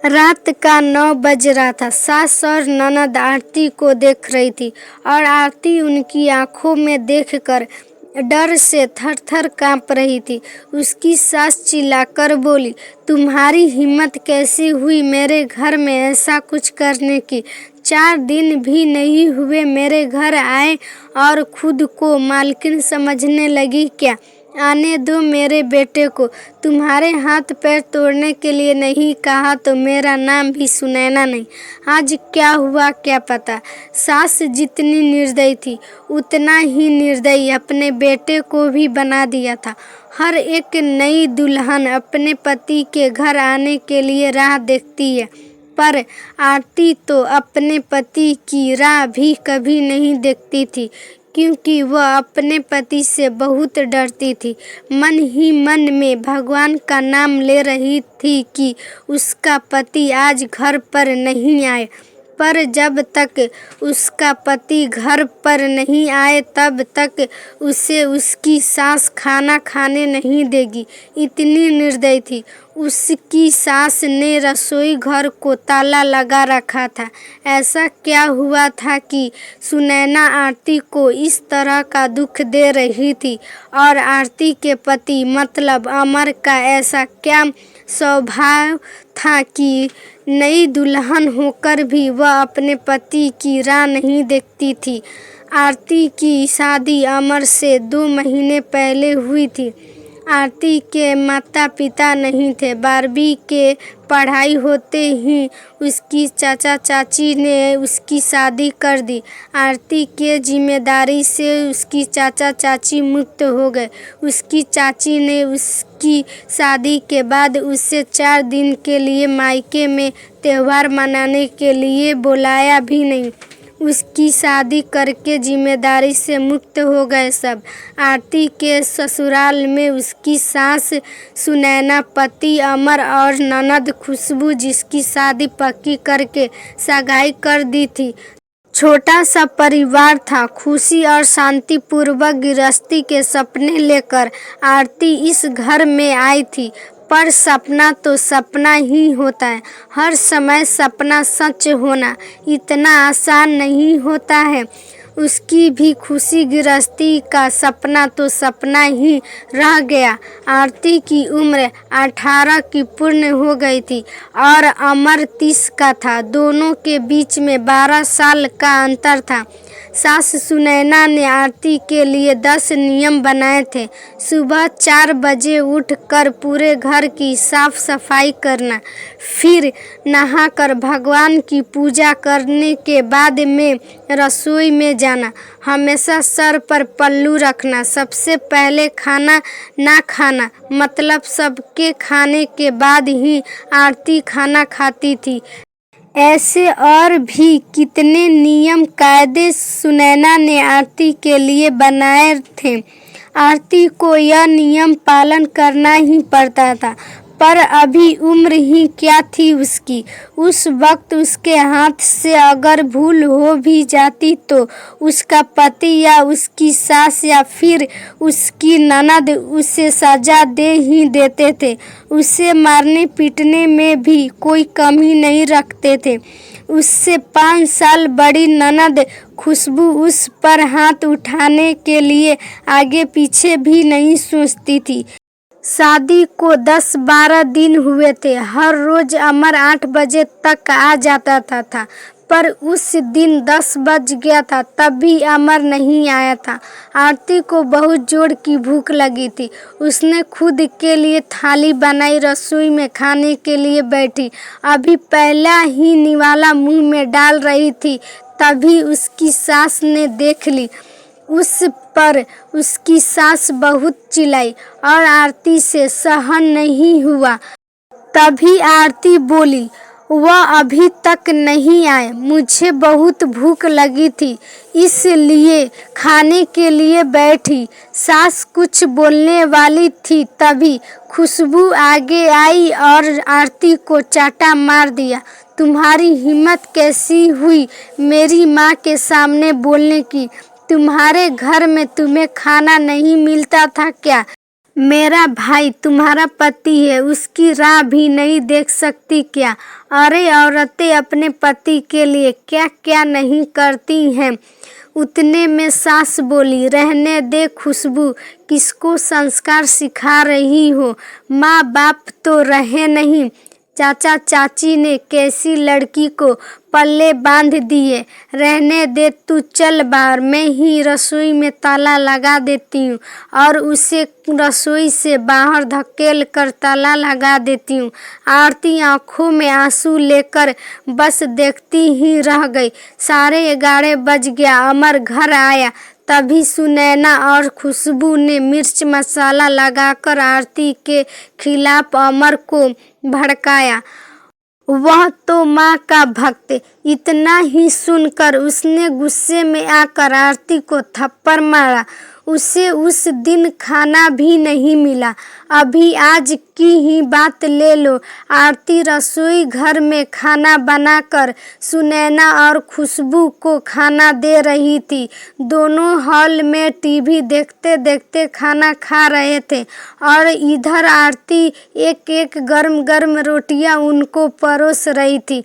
रात का 9 बज रहा था। सास और ननद आरती को देख रही थी और आरती उनकी आंखों में देखकर डर से थर-थर कांप रही थी। उसकी सास चिल्लाकर बोली, तुम्हारी हिम्मत कैसे हुई मेरे घर में ऐसा कुछ करने की? 4 दिन भी नहीं हुए मेरे घर आए और खुद को मालकिन समझने लगी क्या? आने दो मेरे बेटे को। तुम्हारे हाथ पैर तोड़ने के लिए नहीं कहा तो मेरा नाम भी सुनैना नहीं। आज क्या हुआ क्या पता। सास जितनी निर्दयी थी उतना ही निर्दयी अपने बेटे को भी बना दिया था। हर एक नई दुल्हन अपने पति के घर आने के लिए राह देखती है, पर आरती तो अपने पति की राह भी कभी नहीं देखती थी, क्योंकि वह अपने पति से बहुत डरती थी। मन ही मन में भगवान का नाम ले रही थी कि उसका पति आज घर पर नहीं आए, पर जब तक उसका पति घर पर नहीं आए तब तक उसे उसकी सास खाना खाने नहीं देगी। इतनी निर्दयी थी। उसकी सास ने रसोई घर को ताला लगा रखा था। ऐसा क्या हुआ था कि सुनैना आरती को इस तरह का दुख दे रही थी? और आरती के पति मतलब अमर का ऐसा क्या स्वभाव था कि नई दुल्हन होकर भी वह अपने पति की राह नहीं देखती थी? आरती की शादी अमर से 2 महीने पहले हुई थी। आरती के माता पिता नहीं थे। 12वीं के पढ़ाई होते ही उसकी चाचा चाची ने उसकी शादी कर दी। आरती के जिम्मेदारी से उसकी चाचा चाची मुक्त हो गए। उसकी चाची ने उसकी शादी के बाद उसे 4 दिन के लिए मायके में त्यौहार मनाने के लिए बुलाया भी नहीं। उसकी शादी करके जिम्मेदारी से मुक्त हो गए सब। आरती के ससुराल में उसकी सास सुनैना, पति अमर और ननद खुशबू, जिसकी शादी पक्की करके सगाई कर दी थी। छोटा सा परिवार था। खुशी और शांतिपूर्वक गृहस्थी के सपने लेकर आरती इस घर में आई थी। पर सपना तो सपना ही होता है। हर समय सपना सच होना इतना आसान नहीं होता है। उसकी भी खुशी गृहस्थी का सपना तो सपना ही रह गया। आरती की उम्र 18 की पूर्ण हो गई थी और अमर 30 का था। दोनों के बीच में 12 साल का अंतर था। सास सुनैना ने आरती के लिए 10 नियम बनाए थे। सुबह 4 बजे उठकर पूरे घर की साफ सफाई करना, फिर नहाकर भगवान की पूजा करने के बाद में रसोई में जाना, हमेशा सर पर पल्लू रखना, सबसे पहले खाना ना खाना, मतलब सबके खाने के बाद ही आरती खाना खाती थी। ऐसे और भी कितने नियम कायदे सुनैना ने आरती के लिए बनाए थे। आरती को यह नियम पालन करना ही पड़ता था, पर अभी उम्र ही क्या थी उसकी। उस वक्त उसके हाथ से अगर भूल हो भी जाती तो उसका पति या उसकी सास या फिर उसकी ननद उसे सजा दे ही देते थे। उसे मारने पीटने में भी कोई कमी नहीं रखते थे। उससे 5 साल बड़ी ननद खुशबू उस पर हाथ उठाने के लिए आगे पीछे भी नहीं सोचती थी। शादी को 10-12 दिन हुए थे। हर रोज अमर 8 बजे तक आ जाता था, पर उस दिन 10 बज गया था तब भी अमर नहीं आया था। आरती को बहुत जोर की भूख लगी थी। उसने खुद के लिए थाली बनाई, रसोई में खाने के लिए बैठी। अभी पहला ही निवाला मुंह में डाल रही थी, तभी उसकी सास ने देख ली। उस पर उसकी सास बहुत चिल्लाई और आरती से सहन नहीं हुआ। तभी आरती बोली, वह अभी तक नहीं आए, मुझे बहुत भूख लगी थी इसलिए खाने के लिए बैठी। सास कुछ बोलने वाली थी, तभी खुशबू आगे आई और आरती को चाटा मार दिया। तुम्हारी हिम्मत कैसी हुई मेरी माँ के सामने बोलने की? तुम्हारे घर में तुम्हें खाना नहीं मिलता था क्या? मेरा भाई तुम्हारा पति है, उसकी राह भी नहीं देख सकती क्या? अरे औरतें अपने पति के लिए क्या क्या नहीं करती हैं। उतने में सास बोली, रहने दे खुशबू, किसको संस्कार सिखा रही हो? माँ बाप तो रहे नहीं। चाचा चाची ने कैसी लड़की को पल्ले बांध दिए। रहने दे, तू चल बाहर, मैं ही रसोई में ताला लगा देती हूँ और उसे रसोई से बाहर धकेल कर ताला लगा देती हूँ। आरती आंखों में आंसू लेकर बस देखती ही रह गई। 11:30 बज गया। अमर घर आया तभी सुनैना और खुशबू ने मिर्च मसाला लगाकर आरती के खिलाफ अमर को भड़काया। वह तो माँ का भक्त। इतना ही सुनकर उसने गुस्से में आकर आरती को थप्पड़ मारा। उसे उस दिन खाना भी नहीं मिला। अभी आज की ही बात ले लो। आरती रसोई घर में खाना बनाकर सुनैना और खुशबू को खाना दे रही थी। दोनों हॉल में टीवी देखते देखते खाना खा रहे थे और इधर आरती एक एक गर्म गर्म रोटियां उनको परोस रही थी।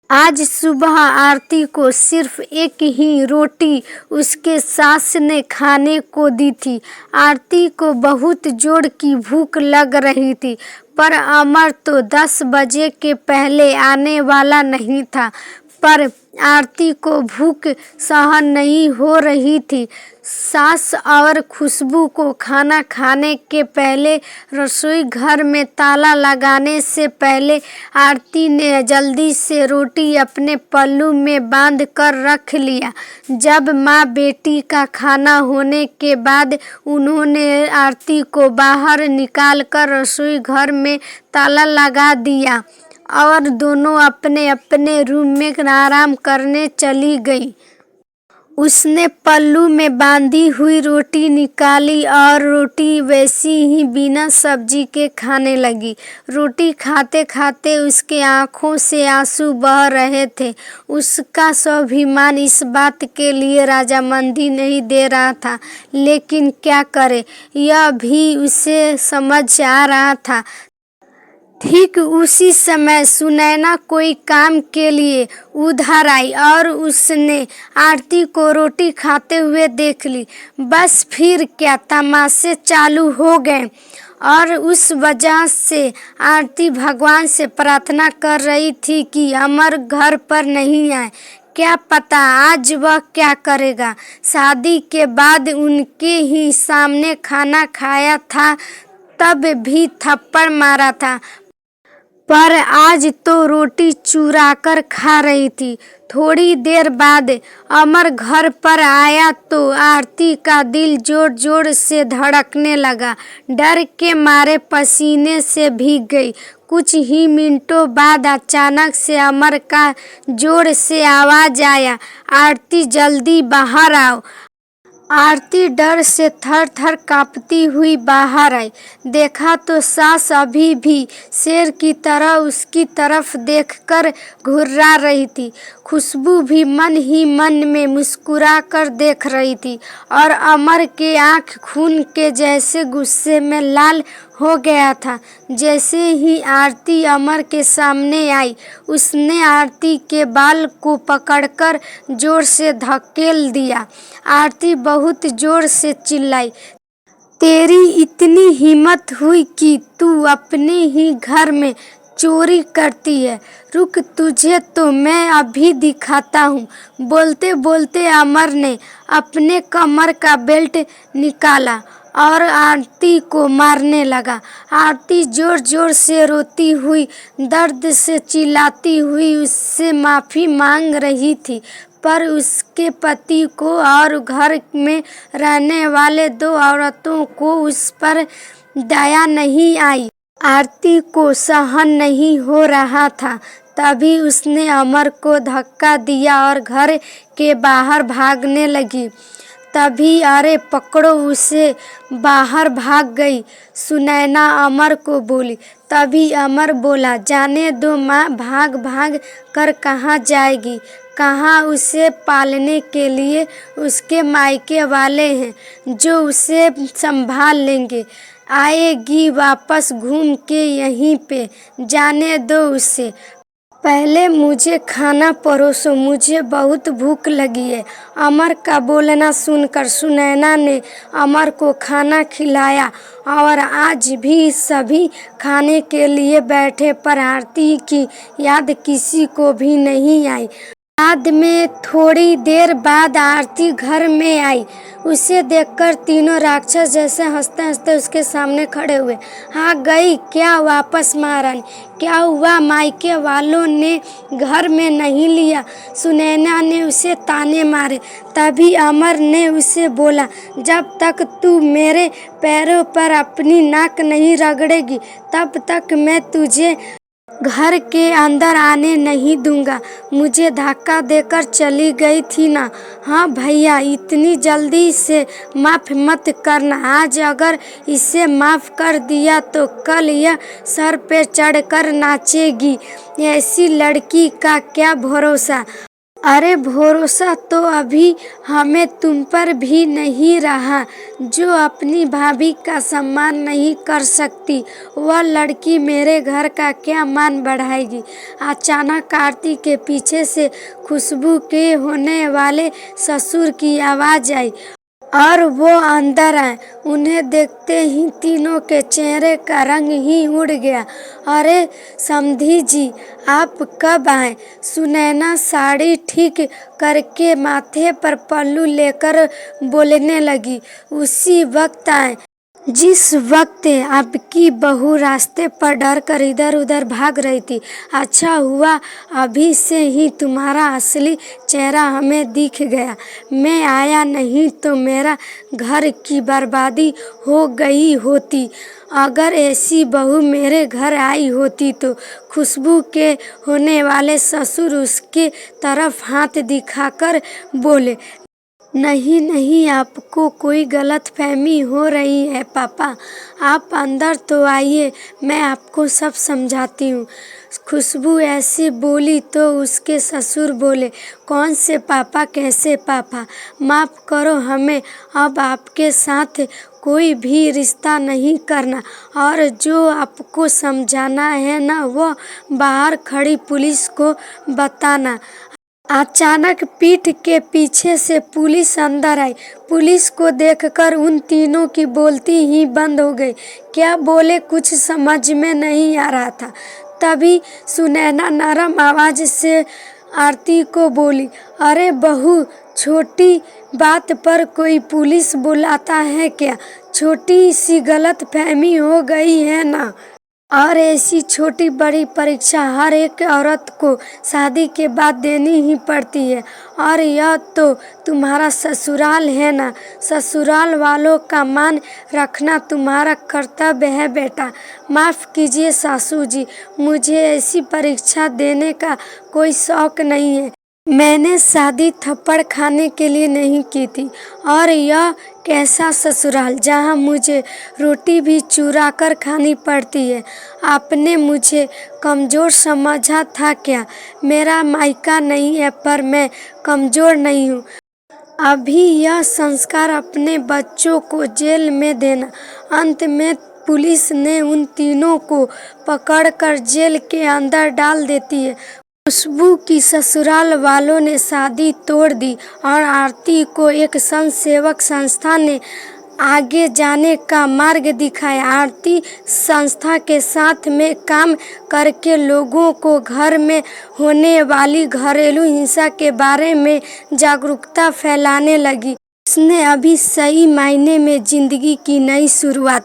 आज सुबह आरती को सिर्फ एक ही रोटी उसके सास ने खाने को दी थी। आरती को बहुत जोर की भूख लग रही थी, पर अमर तो 10 बजे के पहले आने वाला नहीं था। पर आरती को भूख सहन नहीं हो रही थी। सास और खुशबू को खाना खाने के पहले रसोई घर में ताला लगाने से पहले आरती ने जल्दी से रोटी अपने पल्लू में बांध कर रख लिया। जब माँ बेटी का खाना होने के बाद उन्होंने आरती को बाहर निकाल कर रसोई घर में ताला लगा दिया और दोनों अपने अपने रूम में आराम करने चली गई। उसने पल्लू में बांधी हुई रोटी निकाली और रोटी वैसी ही बिना सब्जी के खाने लगी। रोटी खाते खाते उसके आंखों से आंसू बह रहे थे। उसका स्वाभिमान इस बात के लिए रजामंदी नहीं दे रहा था, लेकिन क्या करे, यह भी उसे समझ आ रहा था। ठीक उसी समय सुनैना कोई काम के लिए उधर आई और उसने आरती को रोटी खाते हुए देख ली। बस फिर क्या तमाशे चालू हो गए और उस वजह से आरती भगवान से प्रार्थना कर रही थी कि अमर घर पर नहीं आए। क्या पता आज वह क्या करेगा। शादी के बाद उनके ही सामने खाना खाया था, तब भी थप्पड़ मारा था, पर आज तो रोटी चुरा कर खा रही थी। थोड़ी देर बाद अमर घर पर आया तो आरती का दिल जोर जोर से धड़कने लगा। डर के मारे पसीने से भीग गई। कुछ ही मिनटों बाद अचानक से अमर का जोर से आवाज आया, आरती जल्दी बाहर आओ। आरती डर से थर थर कांपती हुई बाहर आई। देखा तो सास अभी भी शेर की तरह उसकी तरफ देखकर घुर्रा रही थी। खुशबू भी मन ही मन में मुस्कुरा कर देख रही थी और अमर के आंख खून के जैसे गुस्से में लाल हो गया था। जैसे ही आरती अमर के सामने आई, उसने आरती के बाल को पकड़कर जोर से धकेल दिया। आरती बहुत जोर से चिल्लाई, तेरी इतनी हिम्मत हुई कि तू अपने ही घर में चोरी करती है? रुक, तुझे तो मैं अभी दिखाता हूँ। बोलते बोलते अमर ने अपने कमर का बेल्ट निकाला और आरती को मारने लगा। आरती जोर जोर से रोती हुई, दर्द से चिल्लाती हुई उससे माफ़ी मांग रही थी, पर उसके पति को और घर में रहने वाले 2 औरतों को उस पर दया नहीं आई। आरती को सहन नहीं हो रहा था। तभी उसने अमर को धक्का दिया और घर के बाहर भागने लगी। तभी अरे पकड़ो उसे, बाहर भाग गई। सुनैना अमर को बोली। तभी अमर बोला, जाने दो माँ, भाग भाग कर कहाँ जाएगी। कहाँ, उसे पालने के लिए उसके मायके वाले हैं जो उसे संभाल लेंगे। आएगी वापस घूम के यहीं पे, जाने दो उसे। पहले मुझे खाना परोसो, मुझे बहुत भूख लगी है। अमर का बोलना सुनकर सुनैना ने अमर को खाना खिलाया और आज भी सभी खाने के लिए बैठे, पर आरती की याद किसी को भी नहीं आई। बाद में थोड़ी देर बाद आरती घर में आई। उसे देखकर तीनों राक्षस जैसे हंसते हंसते उसके सामने खड़े हुए। हाँ गई क्या वापस महारानी? क्या हुआ, मायके वालों ने घर में नहीं लिया? सुनैना ने उसे ताने मारे। तभी अमर ने उसे बोला, जब तक तू मेरे पैरों पर अपनी नाक नहीं रगड़ेगी तब तक मैं तुझे घर के अंदर आने नहीं दूंगा। मुझे धक्का देकर चली गई थी ना। हाँ भैया, इतनी जल्दी से माफ़ मत करना। आज अगर इसे माफ़ कर दिया तो कल यह सर पे चढ़कर नाचेगी। ऐसी लड़की का क्या भरोसा? अरे भरोसा तो अभी हमें तुम पर भी नहीं रहा। जो अपनी भाभी का सम्मान नहीं कर सकती, वह लड़की मेरे घर का क्या मान बढ़ाएगी? अचानक आरती के पीछे से खुशबू के होने वाले ससुर की आवाज़ आई और वो अंदर आए। उन्हें देखते ही तीनों के चेहरे का रंग ही उड़ गया। अरे समधी जी, आप कब आए? सुनैना साड़ी ठीक करके माथे पर पल्लू लेकर बोलने लगी। उसी वक्त आए जिस वक्त आपकी बहू रास्ते पर डर कर इधर उधर भाग रही थी। अच्छा हुआ अभी से ही तुम्हारा असली चेहरा हमें दिख गया। मैं आया, नहीं तो मेरा घर की बर्बादी हो गई होती। अगर ऐसी बहू मेरे घर आई होती तो खुशबू के होने वाले ससुर उसके तरफ हाथ दिखाकर बोले, नहीं नहीं, आपको कोई गलतफहमी हो रही है पापा। आप अंदर तो आइए, मैं आपको सब समझाती हूँ। खुशबू ऐसे बोली तो उसके ससुर बोले, कौन से पापा, कैसे पापा? माफ़ करो हमें, अब आपके साथ कोई भी रिश्ता नहीं करना। और जो आपको समझाना है ना, वो बाहर खड़ी पुलिस को बताना। अचानक पीठ के पीछे से पुलिस अंदर आई। पुलिस को देखकर उन तीनों की बोलती ही बंद हो गई। क्या बोले कुछ समझ में नहीं आ रहा था। तभी सुनैना नरम आवाज से आरती को बोली, अरे बहू, छोटी बात पर कोई पुलिस बुलाता है क्या? छोटी सी गलतफहमी हो गई है ना। और ऐसी छोटी बड़ी परीक्षा हर एक औरत को शादी के बाद देनी ही पड़ती है। और यह तो तुम्हारा ससुराल है ना। ससुराल वालों का मान रखना तुम्हारा कर्तव्य है बेटा। माफ़ कीजिए सासू जी, मुझे ऐसी परीक्षा देने का कोई शौक नहीं है। मैंने शादी थप्पड़ खाने के लिए नहीं की थी। और यह कैसा ससुराल जहाँ मुझे रोटी भी चुरा कर खानी पड़ती है। आपने मुझे कमज़ोर समझा था क्या? मेरा मायका नहीं है पर मैं कमज़ोर नहीं हूँ। अभी यह संस्कार अपने बच्चों को जेल में देना। अंत में पुलिस ने उन तीनों को पकड़कर जेल के अंदर डाल देती है। खुशबू की ससुराल वालों ने शादी तोड़ दी और आरती को एक संत सेवक संस्था ने आगे जाने का मार्ग दिखाया। आरती संस्था के साथ में काम करके लोगों को घर में होने वाली घरेलू हिंसा के बारे में जागरूकता फैलाने लगी। उसने अभी सही मायने में जिंदगी की नई शुरुआत